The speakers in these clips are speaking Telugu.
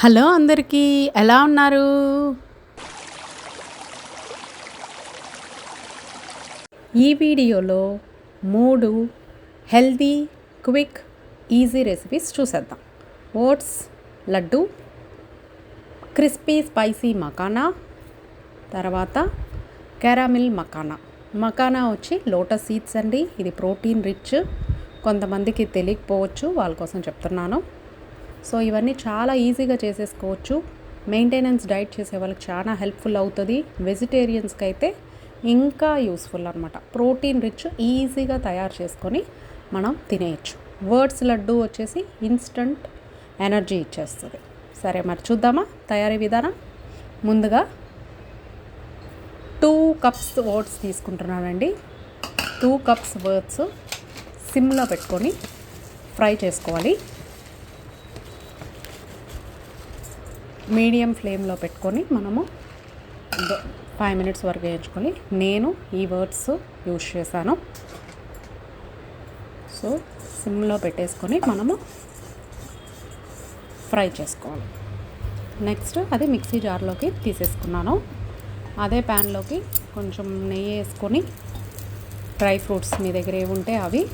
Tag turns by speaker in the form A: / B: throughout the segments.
A: హలో అందరికీ ఎలా ఉన్నారు? ఈ వీడియోలో 3 హెల్తీ, క్విక్, ఈజీ రెసిపీస్ చూసేద్దాం. Oats laddu, crispy spicy makhana, తర్వాత క్యారామిల్ మకానా. మకానా వచ్చి లోటస్ సీడ్స్ అండి. ఇది ప్రోటీన్ రిచ్. కొంతమందికి తెలియకపోవచ్చు, వాళ్ళ కోసం చెప్తున్నాను. సో ఇవన్నీ చాలా ఈజీగా చేసేసుకోవచ్చు. మెయింటెనెన్స్ డైట్ చేసే వాళ్ళకి చాలా హెల్ప్ఫుల్ అవుతుంది. వెజిటేరియన్స్కి అయితే ఇంకా యూస్ఫుల్ అనమాట. ప్రోటీన్ రిచ్, ఈజీగా తయారు చేసుకొని మనం తినేయచ్చు. వర్డ్స్ లడ్డు వచ్చేసి ఇన్స్టంట్ ఎనర్జీ ఇచ్చేస్తుంది. సరే మరి చూద్దామా తయారీ విధానం. ముందుగా 2 కప్స్ ఓట్స్ తీసుకుంటున్నానండి. 2 కప్స్ ఓట్స్ సిమ్లో పెట్టుకొని ఫ్రై చేసుకోవాలి. మీడియం ఫ్లేమ్లో పెట్టుకొని మనము 5 మినిట్స్ వరకు వేయించుకొని, నేను ఈ వర్డ్స్ యూజ్ చేశాను. సో సిమ్లో పెట్టేసుకొని మనము ఫ్రై చేసుకోవాలి. నెక్స్ట్ అది మిక్సీ జార్లోకి తీసేసుకున్నాను. అదే ప్యాన్లోకి కొంచెం నెయ్యి వేసుకొని డ్రై ఫ్రూట్స్ మీ దగ్గర ఏవి ఉంటే అవి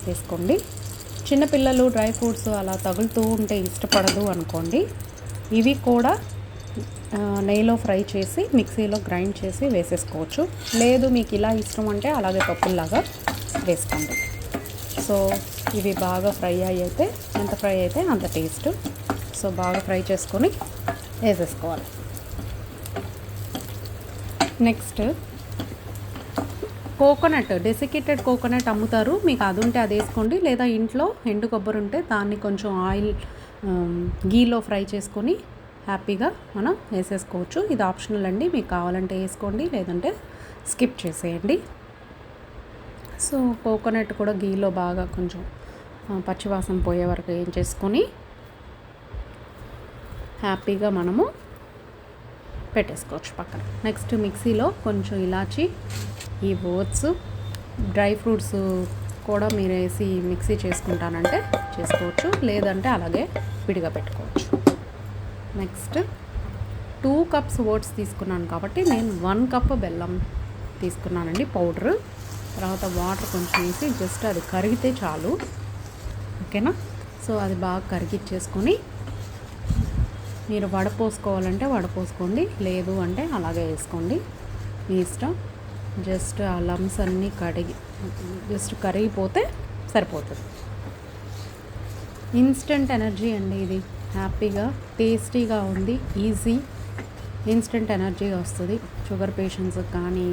A: వేసుకోండి. చిన్నపిల్లలు డ్రై ఫ్రూట్స్ అలా తగులుతూ ఉంటే ఇష్టపడదు అనుకోండి. ఇవి కూడా నెయ్యిలో ఫ్రై చేసి మిక్సీలో గ్రైండ్ చేసి వేసేసుకోవచ్చు. లేదు మీకు ఇలా ఇష్టం అంటే అలాగే పప్పుల్లాగా వేసుకోండి. సో ఇవి బాగా ఫ్రై అయితే ఎంత ఫ్రై అయితే అంత టేస్ట్. సో బాగా ఫ్రై చేసుకొని వేసేసుకోవాలి. నెక్స్ట్ కోకోనట్, డెసికేటెడ్ కోకోనట్ అమ్ముతారు. మీకు అది ఉంటే అది వేసుకోండి. లేదా ఇంట్లో ఎండు కొబ్బరి ఉంటే దాన్ని కొంచెం ఆయిల్ గీలో ఫ్రై చేసుకొని హ్యాపీగా మనం వేసేసుకోవచ్చు. ఇది ఆప్షనల్ అండి. మీకు కావాలంటే వేసుకోండి, లేదంటే స్కిప్ చేసేయండి. సో కోకోనట్ కూడా గీలో బాగా కొంచెం పచ్చివాసన పోయే వరకు ఏం చేసుకొని హ్యాపీగా మనము పెట్టేసుకోవచ్చు పక్కన. నెక్స్ట్ మిక్సీలో కొంచెం ఇలాచి, ఈ ఓట్స్, డ్రై ఫ్రూట్స్ కూడా మీరు వేసి మిక్సీ చేసుకుంటానంటే చేసుకోవచ్చు, లేదంటే అలాగే విడిగా పెట్టుకోవచ్చు. నెక్స్ట్ 2 కప్స్ ఓట్స్ తీసుకున్నాను కాబట్టి నేను 1 కప్ బెల్లం తీసుకున్నానండి పౌడరు. తర్వాత వాటర్ కొంచెం వేసి జస్ట్ అది కరిగితే చాలు, ఓకేనా. సో అది బాగా కరిగిచ్చేసుకొని మీరు వడపోసుకోవాలంటే వడపోసుకోండి, లేదు అంటే అలాగే వేసుకోండి, మీ ఇష్టం. జస్ట్ ఆ లమ్స్ అన్నీ జస్ట్ కరిగిపోతే సరిపోతుంది. ఇన్స్టెంట్ ఎనర్జీ అండి ఇది. హ్యాపీగా టేస్టీగా ఉంది, ఈజీ, ఇన్స్టెంట్ ఎనర్జీ వస్తుంది. షుగర్ పేషెంట్స్ కానీ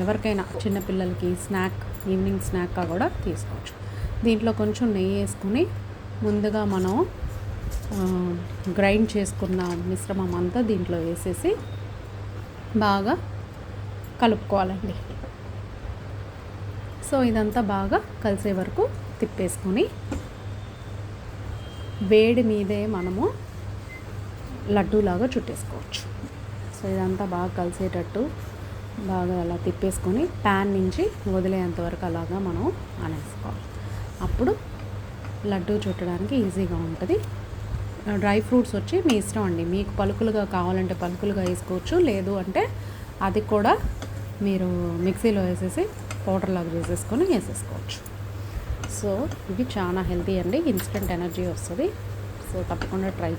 A: ఎవరికైనా, చిన్నపిల్లలకి స్నాక్, ఈవినింగ్ స్నాక్గా కూడా తీసుకోవచ్చు. దీంట్లో కొంచెం నెయ్యి వేసుకొని ముందుగా మనం గ్రైండ్ చేసుకున్న మిశ్రమం అంతా దీంట్లో వేసేసి బాగా కలుపుకోవాలండి. సో ఇదంతా బాగా కలిసే వరకు తిప్పేసుకొని వేడి మీదే మనము లడ్డూలాగా చుట్టేసుకోవచ్చు. సో ఇదంతా బాగా కలిసేటట్టు బాగా అలా తిప్పేసుకొని ప్యాన్ నుంచి వదిలేంత వరకు అలాగా మనం అనేసుకోవాలి. అప్పుడు లడ్డూ చుట్టడానికి ఈజీగా ఉంటుంది. డ్రై ఫ్రూట్స్ వచ్చి మీ ఇష్టం అండి. మీకు పలుకులుగా కావాలంటే పలుకులుగా వేసుకోవచ్చు, లేదు అంటే అది కూడా మీరు మిక్సీలో వేసేసి పౌడర్ లాగా చేసేసుకొని వేసేసుకోవచ్చు. సో ఇవి చాలా హెల్తీ అండి, ఇన్స్టెంట్ ఎనర్జీ వస్తుంది. సో తప్పకుండా ట్రై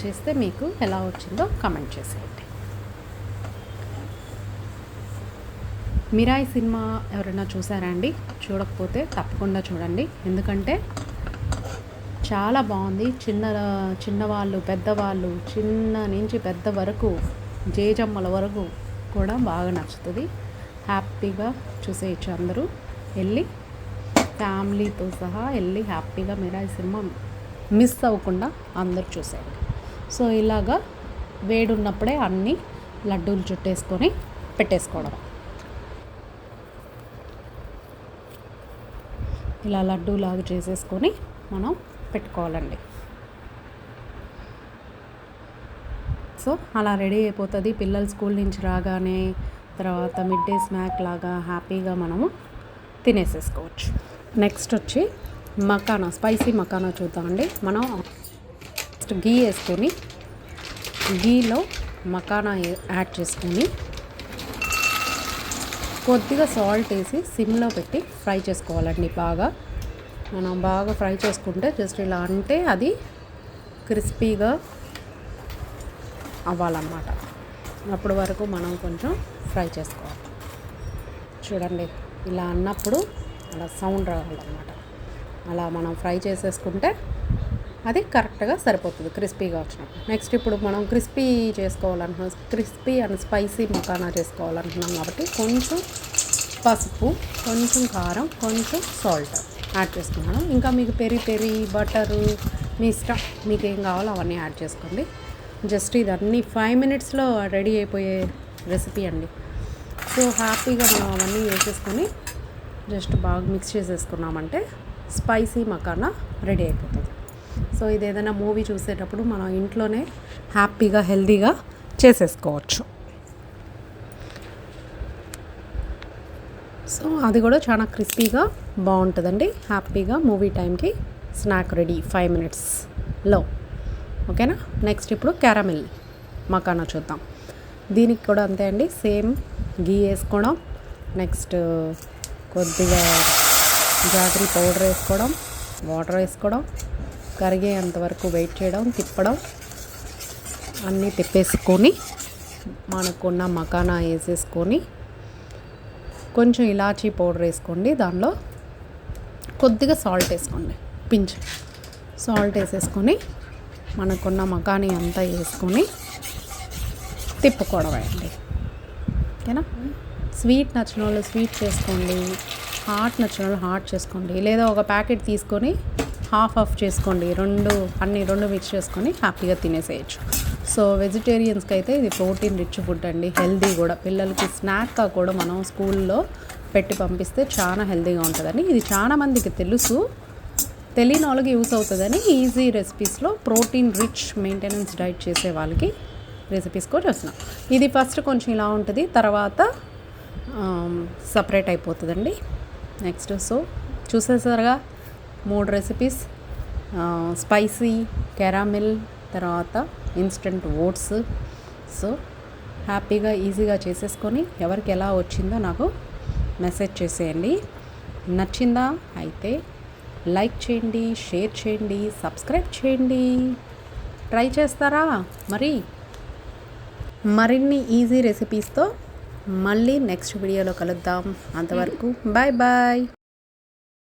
A: చేస్తే మీకు ఎలా వచ్చిందో కమెంట్ చేసేయండి. మిరాయి సినిమా ఎవరైనా చూసారా అండి? చూడకపోతే తప్పకుండా చూడండి, ఎందుకంటే చాలా బాగుంది. చిన్నవాళ్ళు, పెద్దవాళ్ళు, చిన్న నుంచి పెద్ద వరకు, జేజమ్మల వరకు కూడా బాగా నచ్చుతుంది. హ్యాపీగా చూసేయచ్చు అందరూ. వెళ్ళి ఫ్యామిలీతో సహా వెళ్ళి హ్యాపీగా మిరాయి సినిమా మిస్ అవ్వకుండా అందరూ చూసేయండి. సో ఇలాగా వేడి ఉన్నప్పుడే అన్నీ లడ్డూలు చుట్టేసుకొని పెట్టేసుకోవడం. ఇలా లడ్డూలాగా చేసేసుకొని మనం పెట్టుకోవాలండి. సో అలా రెడీ అయిపోతుంది. పిల్లలు స్కూల్ నుంచి రాగానే తర్వాత మిడ్ డే స్నాక్ లాగా హ్యాపీగా మనము తినేసేసుకోవచ్చు. నెక్స్ట్ వచ్చి మకానా, స్పైసీ మకానా చూద్దామండి. మనం ఫస్ట్ గీ వేసుకొని గీలో మకానా యాడ్ చేసుకొని కొద్దిగా సాల్ట్ వేసి సిమ్లో పెట్టి ఫ్రై చేసుకోవాలండి. మనం బాగా ఫ్రై చేసుకుంటే జస్ట్ ఇలా అంటే అది క్రిస్పీగా అవ్వాలన్నమాట. అప్పటి వరకు మనం కొంచెం ఫ్రై చేసుకోవాలి. చూడండి, ఇలా అన్నప్పుడు అలా సౌండ్ రావాలన్నమాట. అలా మనం ఫ్రై చేసేసుకుంటే అది కరెక్ట్గా సరిపోతుంది, క్రిస్పీగా వచ్చినప్పుడు. నెక్స్ట్ ఇప్పుడు మనం క్రిస్పీ అండ్ స్పైసీ మకానా చేసుకోవాలనుకున్నాం కాబట్టి కొంచెం పసుపు, కొంచెం కారం, కొంచెం సాల్ట్ యాడ్ చేసుకున్నాను. ఇంకా మీకు పెరి బటరు మీ ఇష్టం, మీకు ఏం కావాలో అవన్నీ యాడ్ చేసుకోండి. జస్ట్ ఇదన్నీ 5 మినిట్స్లో రెడీ అయిపోయే రెసిపీ అండి. సో హ్యాపీగా మనం అవన్నీ వేసేసుకొని జస్ట్ బాగా మిక్స్ చేసేసుకున్నామంటే స్పైసీ మకానా రెడీ అయిపోతుంది. సో ఇది ఏదైనా మూవీ చూసేటప్పుడు మనం ఇంట్లోనే హ్యాపీగా హెల్తీగా చేసేసుకోవచ్చు. సో అది కూడా చాలా క్రిస్పీగా బాగుంటుందండి. హ్యాపీగా మూవీ టైంకి స్నాక్ రెడీ 5 మినిట్స్లో. ఓకేనా. నెక్స్ట్ ఇప్పుడు క్యారమెల్ మకానా చూద్దాం. దీనికి కూడా అంతే అండి, సేమ్ గీ వేసుకోవడం, నెక్స్ట్ కొద్దిగా జాగరీ పౌడర్ వేసుకోవడం, వాటర్ వేసుకోవడం, కరిగేంతవరకు వెయిట్ చేయడం, తిప్పడం, అన్నీ తిప్పేసుకొని మనకున్న మకానా వేసేసుకొని కొంచెం ఇలాచీ పౌడర్ వేసుకోండి. దానిలో కొద్దిగా సాల్ట్ వేసుకోండి, పించ్ సాల్ట్ వేసేసుకొని మనకున్న మకానీ అంతా వేసుకొని తిప్పుకోవడమే అండి. ఓకేనా. స్వీట్ నచ్చిన వాళ్ళు స్వీట్ చేసుకోండి, హాట్ నచ్చిన వాళ్ళు హాట్ చేసుకోండి, లేదా ఒక ప్యాకెట్ తీసుకొని హాఫ్ చేసుకోండి. రెండు మిక్స్ చేసుకొని హ్యాపీగా తినేసేయచ్చు. సో వెజిటేరియన్స్కి అయితే ఇది ప్రోటీన్ రిచ్ ఫుడ్ అండి, హెల్దీ కూడా. పిల్లలకి స్నాక్గా కూడా మనం స్కూల్లో పెట్టి పంపిస్తే చాలా హెల్తీగా ఉంటుందని ఇది చాలా మందికి తెలుసు. తెలియని వాళ్ళకి యూస్ అవుతుందని ఈజీ రెసిపీస్లో ప్రోటీన్ రిచ్ మెయింటెనెన్స్ డైట్ చేసే వాళ్ళకి రెసిపీస్ కూడా చేస్తున్నాం. ఇది ఫస్ట్ కొంచెం ఇలా ఉంటుంది, తర్వాత సపరేట్ అయిపోతుందండి. నెక్స్ట్ సో చూసేసారుగా 3 రెసిపీస్, స్పైసీ, క్యారామిల్, తర్వాత ఇన్స్టెంట్ ఓట్స్. సో హ్యాపీగా ఈజీగా చేసేసుకొని ఎవరికి ఎలా వచ్చిందో నాకు మెసేజ్ చేసేయండి. నచ్చిందా అయితే లైక్ చేయండి, షేర్ చేయండి, సబ్స్క్రైబ్ చేయండి. ట్రై చేస్తారా? మరిన్ని ఈజీ రెసిపీస్తో మళ్ళీ నెక్స్ట్ వీడియోలో కలుద్దాం. అంతవరకు బాయ్ బాయ్.